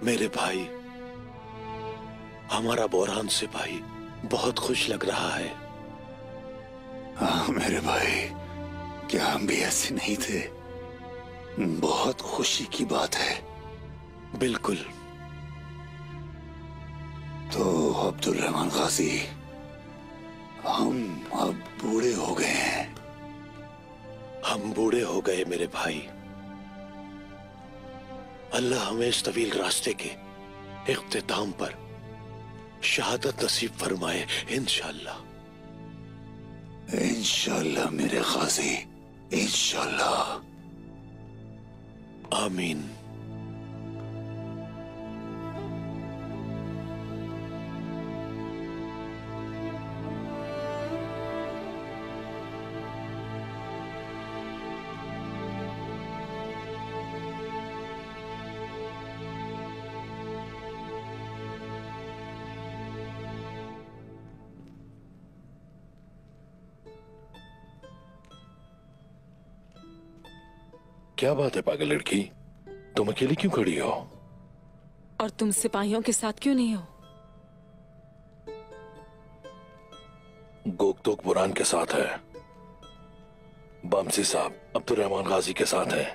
मेरे भाई, हमारा बोरान सिपाही बहुत खुश लग रहा है। हाँ मेरे भाई, क्या हम भी ऐसे नहीं थे? बहुत खुशी की बात है। बिल्कुल। तो अब्दुल रहमान गाजी, हम अब बूढ़े हो गए हैं। हम बूढ़े हो गए मेरे भाई। अल्लाह हमें इस तवील रास्ते के इख्तिताम पर शहादत नसीब फरमाए, इंशाअल्लाह। इंशाअल्लाह मेरे गाजी, इंशाअल्लाह। आमीन। क्या बात है पागल लड़की, तुम अकेली क्यों खड़ी हो? और तुम सिपाहियों के साथ क्यों नहीं हो? गोकतोक बुरान के साथ है, बामसी साहब अब्दुल रहमान गाजी के साथ है,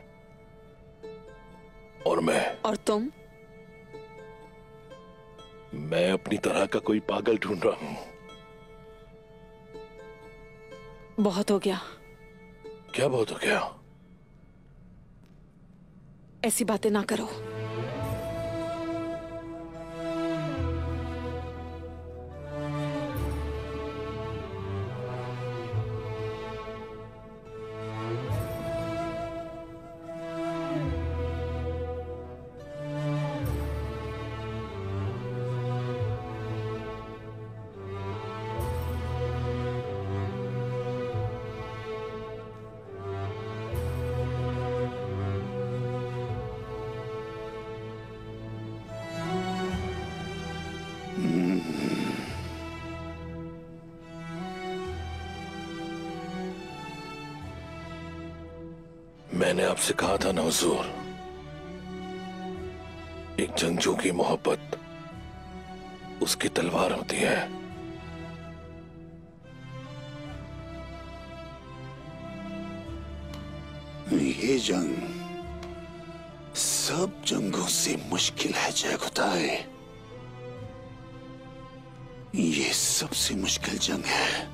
और मैं। और तुम? मैं अपनी तरह का कोई पागल ढूंढ रहा हूं। बहुत हो गया। क्या बहुत हो गया? ऐसी बातें ना करो। मैंने आपसे कहा था ना हुजूर, एक जंगजू की मोहब्बत उसकी तलवार होती है। ये जंग सब जंगों से मुश्किल है जय खुदाए। ये सबसे मुश्किल जंग है।